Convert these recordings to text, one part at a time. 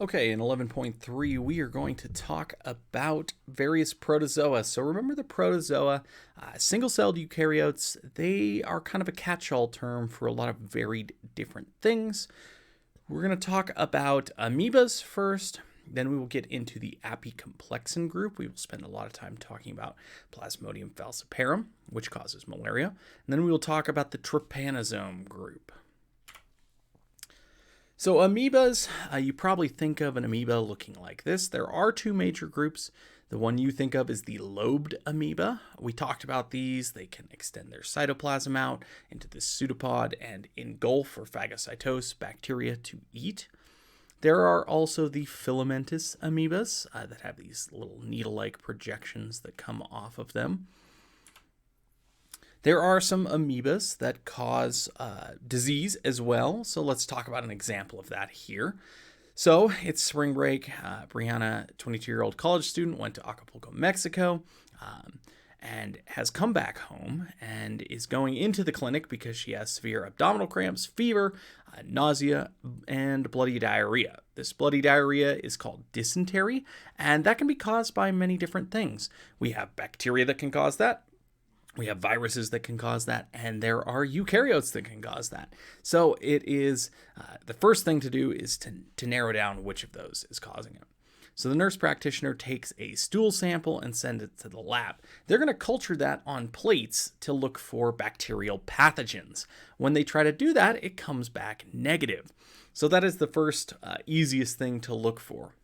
Okay, in 11.3, we are going to talk about various protozoa. So remember the protozoa, single-celled eukaryotes, they are kind of a catch-all term for a lot of varied different things. We're going to talk about amoebas first, then we will get into the apicomplexan group. We will spend a lot of time talking about Plasmodium falciparum, which causes malaria. And then we will talk about the trypanosome group. So amoebas, you probably think of an amoeba looking like this. There are two major groups. The one you think of is the lobed amoeba. We talked about these. They can extend their cytoplasm out into the pseudopod and engulf or phagocytose bacteria to eat. There are also the filamentous amoebas that have these little needle-like projections that come off of them. There are some amoebas that cause disease as well. So let's talk about an example of that here. So it's spring break. Brianna, 22-year-old college student, went to Acapulco, Mexico, and has come back home and is going into the clinic because she has severe abdominal cramps, fever, nausea, and bloody diarrhea. This bloody diarrhea is called dysentery, and that can be caused by many different things. We have bacteria that can cause that. We have viruses that can cause that, and there are eukaryotes that can cause that. So it is the first thing to do is to narrow down which of those is causing it. So the nurse practitioner takes a stool sample and sends it to the lab. They're going to culture that on plates to look for bacterial pathogens. When they try to do that, it comes back negative. So that is the first easiest thing to look for.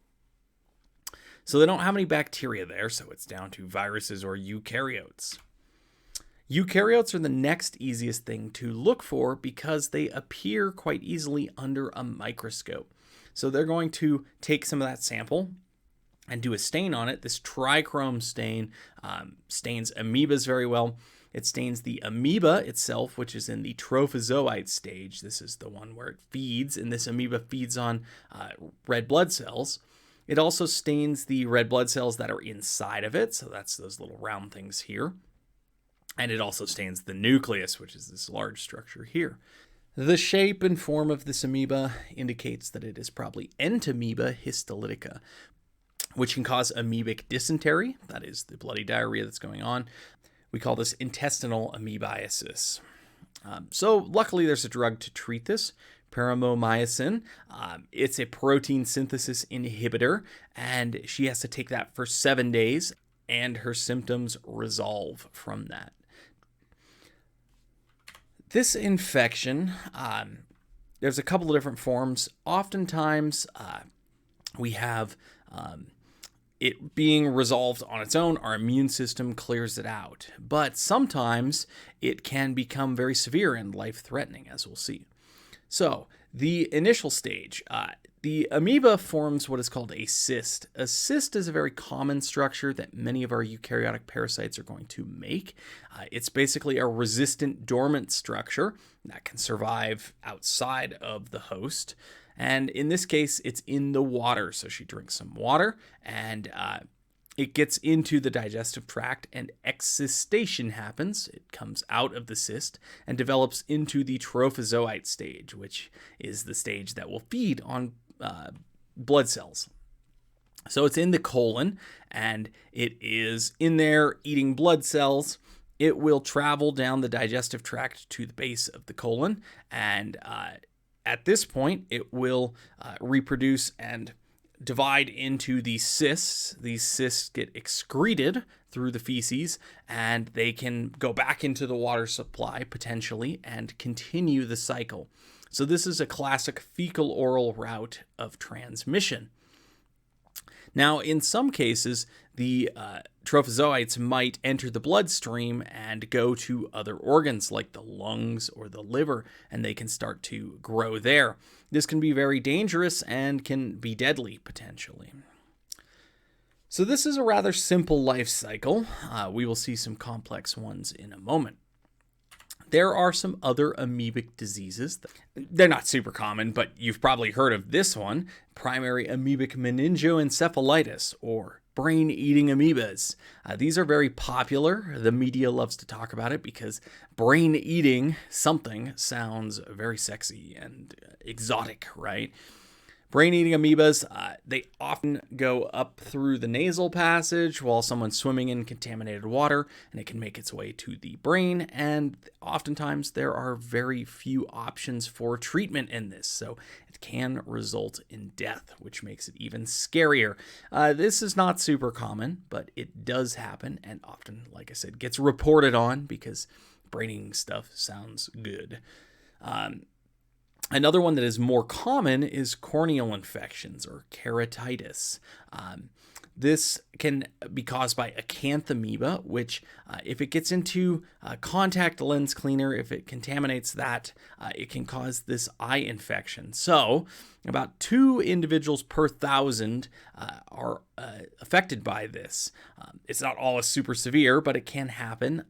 So they don't have any bacteria there, so it's down to viruses or eukaryotes. Eukaryotes are the next easiest thing to look for because they appear quite easily under a microscope. So they're going to take some of that sample and do a stain on it. This trichrome stain stains amoebas very well. It stains the amoeba itself, which is in the trophozoite stage. This is the one where it feeds, and this amoeba feeds on red blood cells. It also stains the red blood cells that are inside of it. So that's those little round things here. And it also stains the nucleus, which is this large structure here. The shape and form of this amoeba indicates that it is probably Entamoeba histolytica, which can cause amoebic dysentery. That is the bloody diarrhea that's going on. We call this intestinal amoebiasis. So luckily there's a drug to treat this, paramomycin. It's a protein synthesis inhibitor, and she has to take that for 7 days, and her symptoms resolve from that. This infection, there's a couple of different forms. Oftentimes, we have it being resolved on its own. Our immune system clears it out. But sometimes it can become very severe and life-threatening, as we'll see. So the initial stage, the amoeba forms what is called a cyst. A cyst is a very common structure that many of our eukaryotic parasites are going to make. It's basically a resistant dormant structure that can survive outside of the host. And in this case, it's in the water. So she drinks some water and it gets into the digestive tract and excistation happens. It comes out of the cyst and develops into the trophozoite stage, which is the stage that will feed on blood cells. So it's in the colon and it is in there eating blood cells. It will travel down the digestive tract to the base of the colon, and at this point it will reproduce and divide into these cysts. These cysts get excreted through the feces, and they can go back into the water supply potentially and continue the cycle. So this is a classic fecal-oral route of transmission. Now, in some cases, the trophozoites might enter the bloodstream and go to other organs like the lungs or the liver, and they can start to grow there. This can be very dangerous and can be deadly potentially. So this is a rather simple life cycle. We will see some complex ones in a moment. There are some other amoebic diseases. They're not super common, but you've probably heard of this one, primary amoebic meningoencephalitis, or brain-eating amoebas. These are very popular. The media loves to talk about it because brain-eating something sounds very sexy and exotic, right? Brain-eating amoebas, They often go up through the nasal passage while someone's swimming in contaminated water, and it can make its way to the brain. And oftentimes there are very few options for treatment in this, so it can result in death, which makes it even scarier. This is not super common, but it does happen, and often, like I said, gets reported on because brain-eating stuff sounds good. Another one that is more common is corneal infections or keratitis. This can be caused by acanthamoeba, which if it gets into contact lens cleaner, if it contaminates that, it can cause this eye infection. So about 2 individuals per 1,000 are affected by this. It's not always super severe, but it can happen.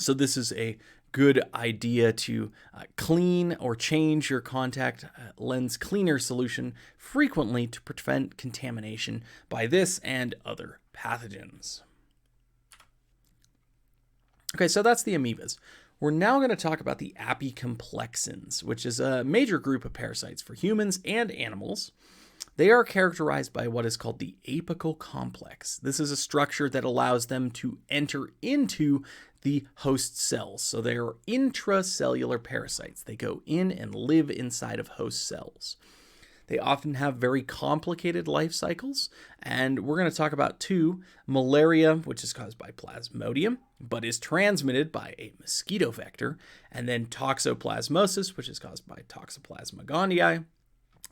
So this is a good idea to clean or change your contact lens cleaner solution frequently to prevent contamination by this and other pathogens. Okay, so that's the amoebas. We're now going to talk about the apicomplexans, which is a major group of parasites for humans and animals. They are characterized by what is called the apical complex. This is a structure that allows them to enter into the host cells. So they are intracellular parasites. They go in and live inside of host cells. They often have very complicated life cycles, and we're going to talk about 2, malaria, which is caused by Plasmodium, but is transmitted by a mosquito vector, and then toxoplasmosis, which is caused by Toxoplasma gondii.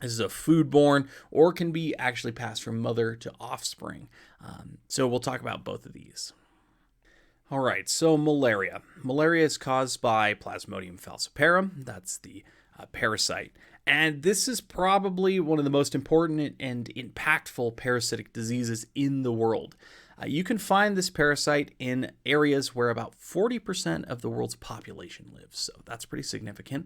This is a foodborne or can be actually passed from mother to offspring. So we'll talk about both of these. All right, so malaria. Malaria is caused by Plasmodium falciparum. That's the parasite. And this is probably one of the most important and impactful parasitic diseases in the world. You can find this parasite in areas where about 40% of the world's population lives. So that's pretty significant.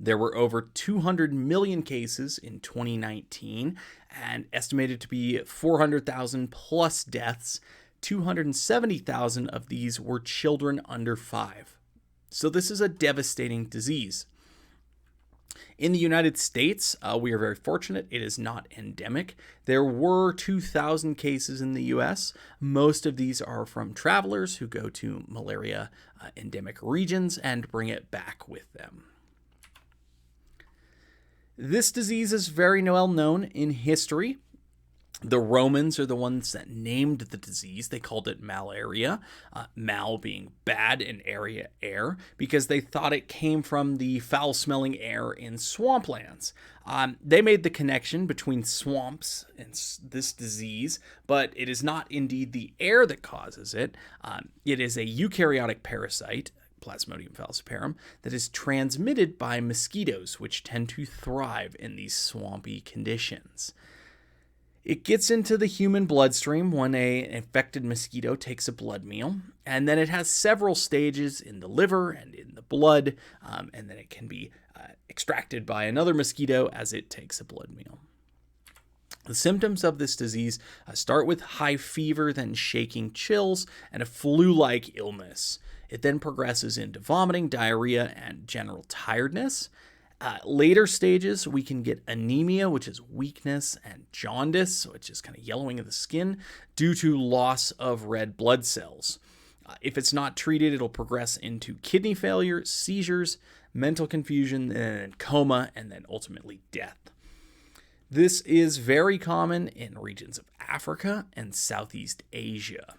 There were over 200 million cases in 2019 and estimated to be 400,000 plus deaths. 270,000 of these were children under 5. So this is a devastating disease. In the United States, we are very fortunate. It is not endemic. There were 2,000 cases in the U.S. Most of these are from travelers who go to malaria endemic regions and bring it back with them. This disease is very well known in history. The Romans are the ones that named the disease. They called it malaria, mal being bad and area air, because they thought it came from the foul-smelling air in swamplands. They made the connection between swamps and this disease, but it is not indeed the air that causes it. It is a eukaryotic parasite, Plasmodium falciparum, that is transmitted by mosquitoes, which tend to thrive in these swampy conditions. It gets into the human bloodstream when an infected mosquito takes a blood meal, and then it has several stages in the liver and in the blood, and then it can be extracted by another mosquito as it takes a blood meal. The symptoms of this disease start with high fever, then shaking, chills, and a flu-like illness. It then progresses into vomiting, diarrhea, and general tiredness. Later stages, we can get anemia, which is weakness, and jaundice, which is kind of yellowing of the skin, due to loss of red blood cells. If it's not treated, it'll progress into kidney failure, seizures, mental confusion, and coma, and then ultimately death. This is very common in regions of Africa and Southeast Asia.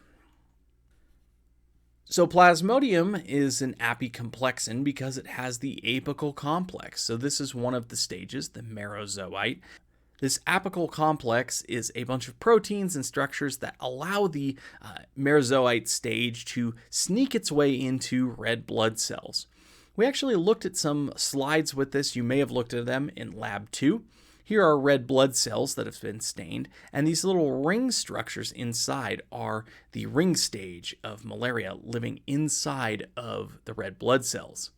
So Plasmodium is an apicomplexan because it has the apical complex. So this is one of the stages, the merozoite. This apical complex is a bunch of proteins and structures that allow the merozoite stage to sneak its way into red blood cells. We actually looked at some slides with this. You may have looked at them in Lab 2. Here are red blood cells that have been stained, and these little ring structures inside are the ring stage of malaria living inside of the red blood cells.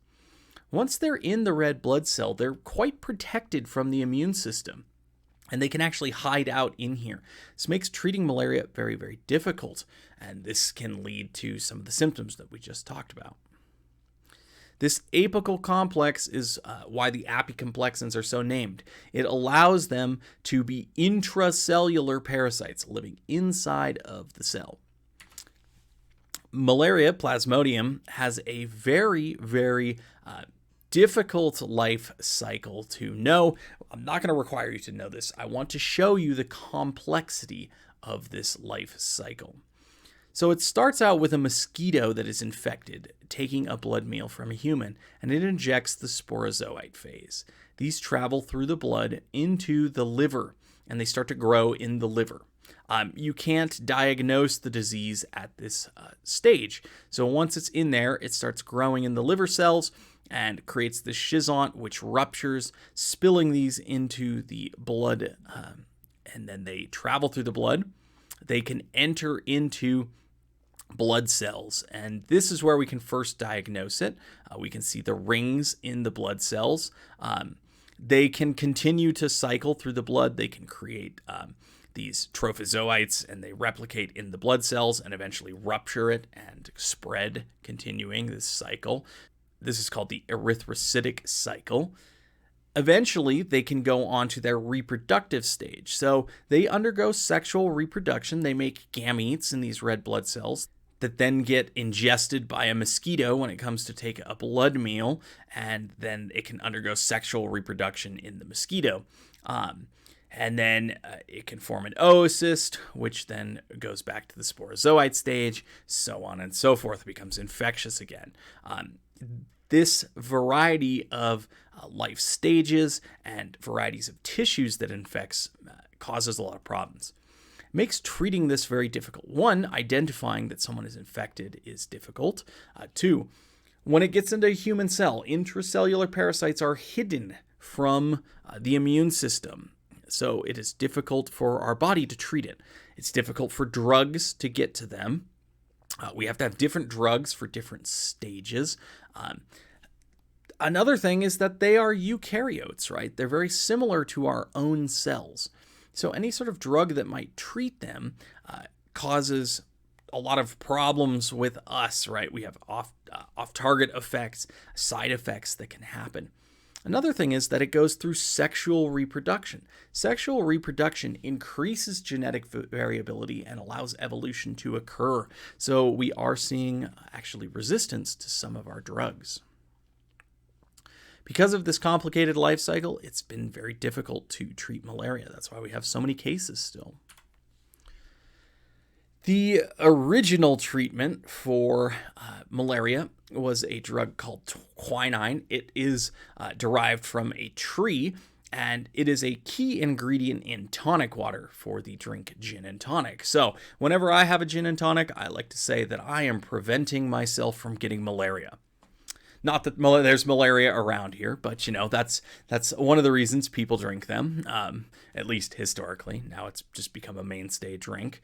Once they're in the red blood cell, they're quite protected from the immune system, and they can actually hide out in here. This makes treating malaria very, very difficult, and this can lead to some of the symptoms that we just talked about. This apical complex is why the apicomplexans are so named. It allows them to be intracellular parasites living inside of the cell. Malaria, Plasmodium, has a very, very difficult life cycle to know. I'm not going to require you to know this. I want to show you the complexity of this life cycle. So it starts out with a mosquito that is infected, taking a blood meal from a human, and it injects the sporozoite phase. These travel through the blood into the liver, and they start to grow in the liver. You can't diagnose the disease at this stage. So once it's in there, it starts growing in the liver cells and creates the schizont, which ruptures, spilling these into the blood, and then they travel through the blood. They can enter into blood cells, and this is where we can first diagnose it. We can see the rings in the blood cells. They can continue to cycle through the blood. They can create these trophozoites, and they replicate in the blood cells and eventually rupture it and spread, continuing this cycle. This is called the erythrocytic cycle. Eventually, they can go on to their reproductive stage. So they undergo sexual reproduction. They make gametes in these red blood cells that then get ingested by a mosquito when it comes to take a blood meal, and then it can undergo sexual reproduction in the mosquito. And then it can form an oocyst, which then goes back to the sporozoite stage, so on and so forth. It becomes infectious again. This variety of life stages and varieties of tissues that infects causes a lot of problems. Makes treating this very difficult. One, identifying that someone is infected is difficult. Two, when it gets into a human cell, intracellular parasites are hidden from the immune system. So it is difficult for our body to treat it. It's difficult for drugs to get to them. We have to have different drugs for different stages. Another thing is that they are eukaryotes, right? They're very similar to our own cells. So any sort of drug that might treat them causes a lot of problems with us, right? We have off-target effects, side effects that can happen. Another thing is that it goes through sexual reproduction. Sexual reproduction increases genetic variability and allows evolution to occur. So we are seeing actually resistance to some of our drugs. Because of this complicated life cycle, it's been very difficult to treat malaria. That's why we have so many cases still. The original treatment for malaria was a drug called quinine. It is derived from a tree, and it is a key ingredient in tonic water for the drink gin and tonic. So whenever I have a gin and tonic, I like to say that I am preventing myself from getting malaria. Not that there's malaria around here, but that's one of the reasons people drink them, at least historically. Now it's just become a mainstay drink.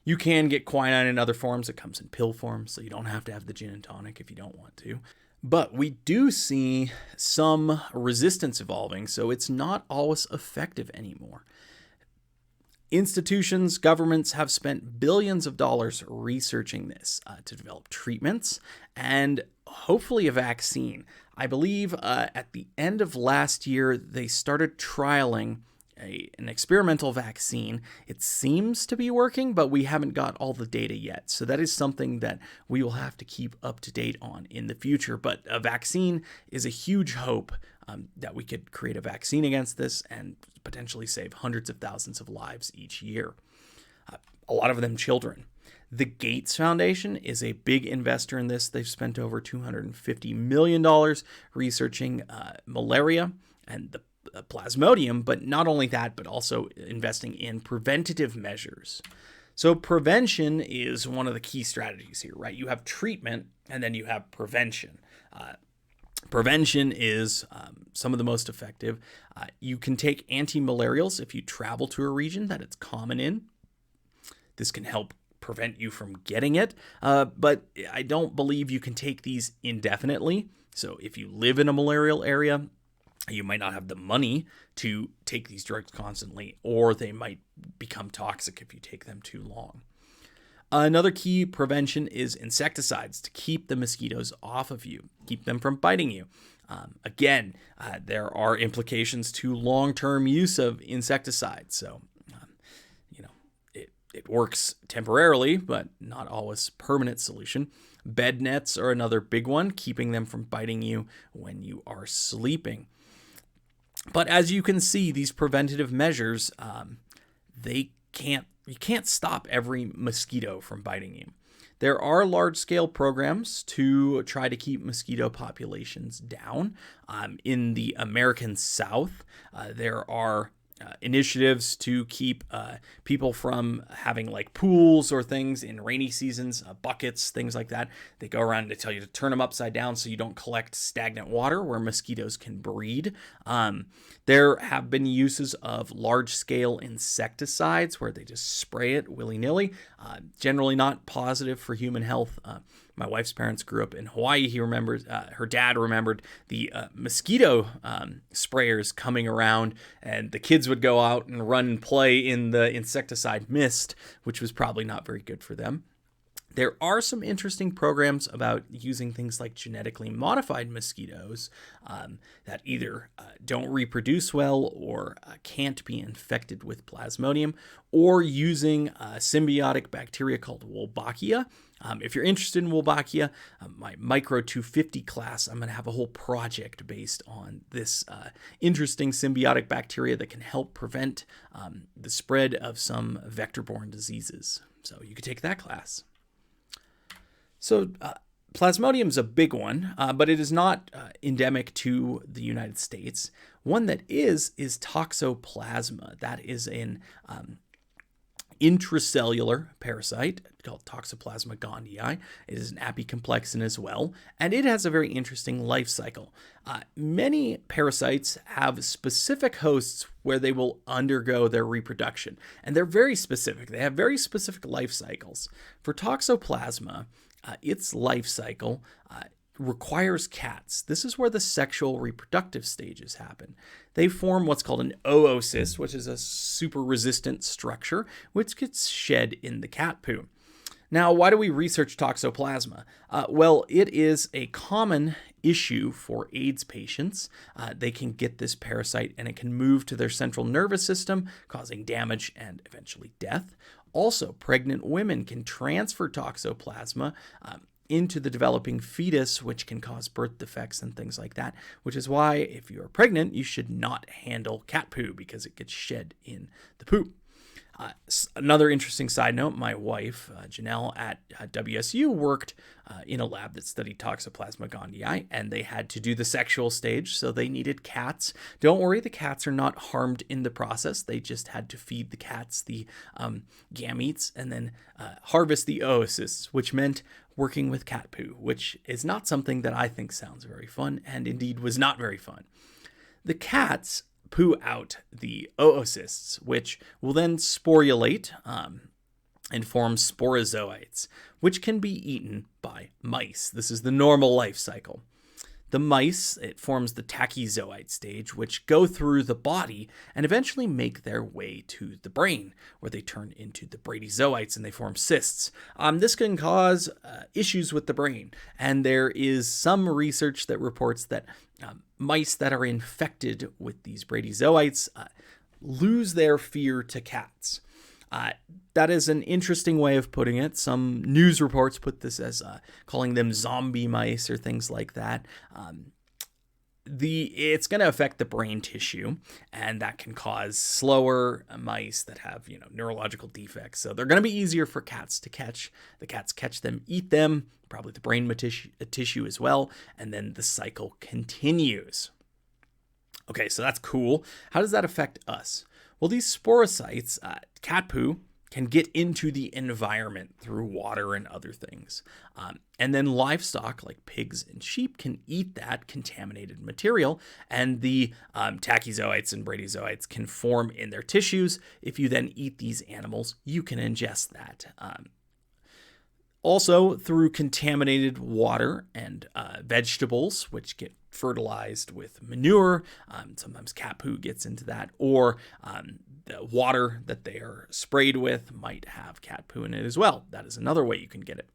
You can get quinine in other forms. It comes in pill form, so you don't have to have the gin and tonic if you don't want to. But we do see some resistance evolving, so it's not always effective anymore. Institutions, governments have spent billions of dollars researching this to develop treatments and hopefully a vaccine. I believe at the end of last year, they started trialing an experimental vaccine. It seems to be working, but we haven't got all the data yet. So that is something that we will have to keep up to date on in the future. But a vaccine is a huge hope that we could create a vaccine against this and potentially save hundreds of thousands of lives each year. A lot of them children. The Gates Foundation is a big investor in this. They've spent over $250 million researching malaria and the Plasmodium, but not only that, but also investing in preventative measures. So prevention is one of the key strategies here, right? You have treatment and then you have prevention. Prevention is some of the most effective. You can take anti-malarials if you travel to a region that it's common in. This can help prevent you from getting it, but I don't believe you can take these indefinitely. So if you live in a malarial area, you might not have the money to take these drugs constantly, or they might become toxic if you take them too long. Another key prevention is insecticides to keep the mosquitoes off of you, keep them from biting you. Again, there are implications to long-term use of insecticides. So, it works temporarily, but not always permanent solution. Bed nets are another big one, keeping them from biting you when you are sleeping. But as you can see, these preventative measures, you can't stop every mosquito from biting you. There are large-scale programs to try to keep mosquito populations down. In the American South, there are initiatives to keep people from having like pools or things in rainy seasons, buckets, things like that. They go around and they tell you to turn them upside down so you don't collect stagnant water where mosquitoes can breed. There have been uses of large-scale insecticides where they just spray it willy-nilly. Generally not positive for human health. My wife's parents grew up in Hawaii. Her dad remembered the mosquito sprayers coming around, and the kids would go out and run and play in the insecticide mist, which was probably not very good for them. There are some interesting programs about using things like genetically modified mosquitoes that either don't reproduce well or can't be infected with Plasmodium, or using a symbiotic bacteria called Wolbachia. If you're interested in Wolbachia, my Micro 250 class, I'm going to have a whole project based on this interesting symbiotic bacteria that can help prevent the spread of some vector-borne diseases. So you could take that class. So Plasmodium is a big one, but it is not endemic to the United States. One that is Toxoplasma. That is an intracellular parasite called Toxoplasma gondii. It is an apicomplexan as well, and it has a very interesting life cycle. Many parasites have specific hosts where they will undergo their reproduction, and they're very specific. They have very specific life cycles. For Toxoplasma, its life cycle requires cats. This is where the sexual reproductive stages happen. They form what's called an oocyst, which is a super resistant structure, which gets shed in the cat poo. Now, why do we research Toxoplasma? Well, it is a common issue for AIDS patients. They can get this parasite and it can move to their central nervous system, causing damage and eventually death. Also, pregnant women can transfer Toxoplasma into the developing fetus, which can cause birth defects and things like that, which is why if you are pregnant, you should not handle cat poo because it gets shed in the poop. Another interesting side note, my wife, Janelle, at WSU worked in a lab that studied Toxoplasma gondii, and they had to do the sexual stage, so they needed cats. Don't worry, the cats are not harmed in the process. They just had to feed the cats the gametes and then harvest the oocysts, which meant working with cat poo, which is not something that I think sounds very fun, and indeed was not very fun. The cats poo out the oocysts, which will then sporulate and form sporozoites, which can be eaten by mice. This is the normal life cycle. The mice, it forms the tachyzoite stage, which go through the body and eventually make their way to the brain, where they turn into the bradyzoites and they form cysts. This can cause issues with the brain, and there is some research that reports that mice that are infected with these bradyzoites lose their fear to cats. That is an interesting way of putting it. Some news reports put this as calling them zombie mice or things like that. It's going to affect the brain tissue, and that can cause slower mice that have, neurological defects. So they're going to be easier for cats to catch. The cats catch them, eat them, probably the brain tissue as well, and then the cycle continues. Okay, so that's cool. How does that affect us? Well, these sporocytes, cat poo, can get into the environment through water and other things. And then livestock like pigs and sheep can eat that contaminated material, and the tachyzoites and bradyzoites can form in their tissues. If you then eat these animals, you can ingest that. Also, through contaminated water and vegetables, which get fertilized with manure. Sometimes cat poo gets into that, or the water that they are sprayed with might have cat poo in it as well. That is another way you can get it.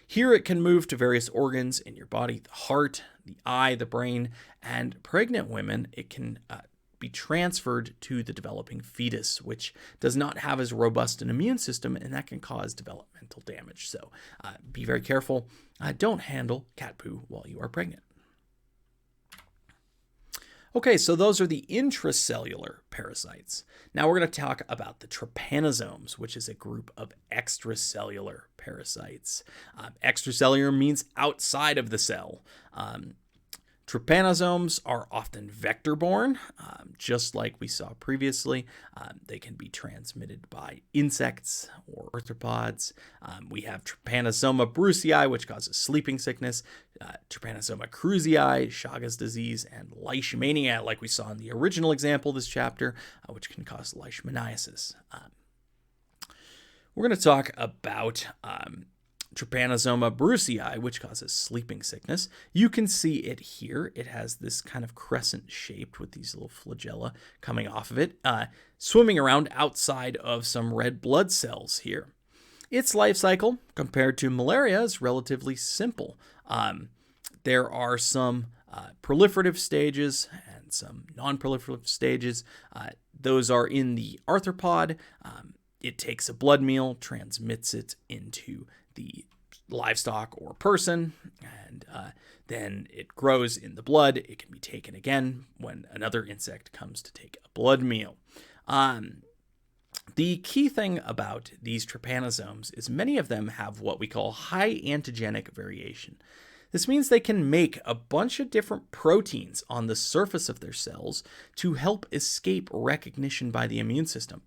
Here it can move to various organs in your body, the heart, the eye, the brain, and pregnant women, it can be transferred to the developing fetus, which does not have as robust an immune system, and that can cause developmental damage. So be very careful. Don't handle cat poo while you are pregnant. Okay, so those are the intracellular parasites. Now we're going to talk about the trypanosomes, which is a group of extracellular parasites. Extracellular means outside of the cell. Trypanosomes are often vector-borne, just like we saw previously. They can be transmitted by insects or arthropods. We have Trypanosoma brucei, which causes sleeping sickness, Trypanosoma cruzi, Chagas disease, and leishmania, like we saw in the original example of this chapter, which can cause leishmaniasis. We're going to talk about Trypanosoma brucei, which causes sleeping sickness. You can see it here. It has this kind of crescent shape with these little flagella coming off of it, swimming around outside of some red blood cells here. Its life cycle, compared to malaria, is relatively simple. There are some proliferative stages and some non-proliferative stages. Those are in the arthropod. It takes a blood meal, transmits it into the livestock or person, and then it grows in the blood. It can be taken again when another insect comes to take a blood meal. The key thing about these trypanosomes is many of them have what we call high antigenic variation. This means they can make a bunch of different proteins on the surface of their cells to help escape recognition by the immune system.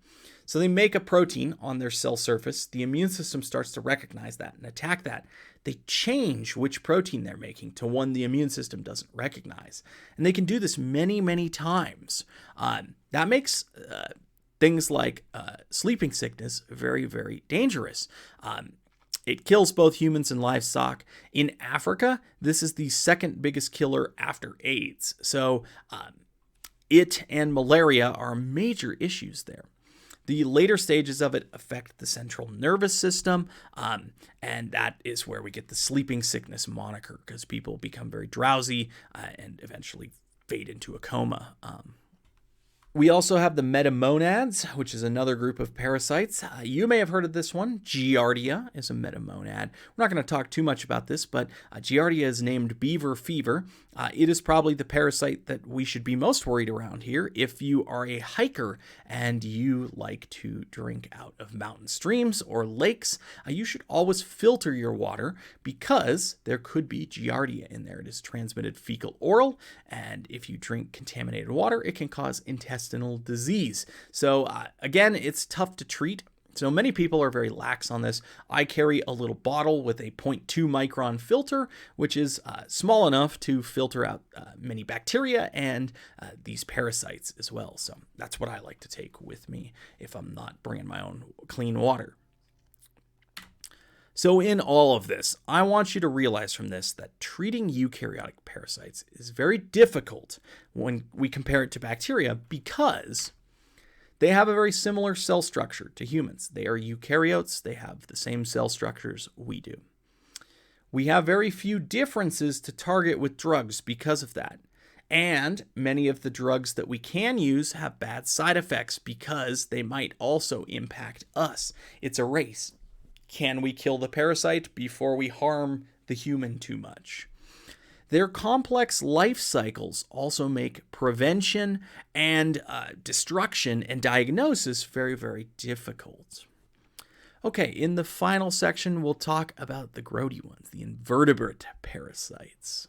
So they make a protein on their cell surface. The immune system starts to recognize that and attack that. They change which protein they're making to one the immune system doesn't recognize. And they can do this many, many times. That makes things like sleeping sickness very, very dangerous. It kills both humans and livestock. In Africa, this is the second biggest killer after AIDS. So it and malaria are major issues there. The later stages of it affect the central nervous system, and that is where we get the sleeping sickness moniker, because people become very drowsy and eventually fade into a coma. We also have the metamonads, which is another group of parasites. You may have heard of this one. Giardia is a metamonad. We're not going to talk too much about this, but Giardia is named beaver fever. It is probably the parasite that we should be most worried around here. If you are a hiker and you like to drink out of mountain streams or lakes, you should always filter your water because there could be Giardia in there. It is transmitted fecal-oral, and if you drink contaminated water, it can cause intestinal disease. So again, it's tough to treat. So many people are very lax on this. I carry a little bottle with a 0.2 micron filter, which is small enough to filter out many bacteria and these parasites as well. So that's what I like to take with me if I'm not bringing my own clean water. So in all of this, I want you to realize from this that treating eukaryotic parasites is very difficult when we compare it to bacteria because they have a very similar cell structure to humans. They are eukaryotes. They have the same cell structures we do. We have very few differences to target with drugs because of that. And many of the drugs that we can use have bad side effects because they might also impact us. It's a race. Can we kill the parasite before we harm the human too much? Their complex life cycles also make prevention and destruction and diagnosis very, very difficult. Okay, in the final section, we'll talk about the grody ones, the invertebrate parasites.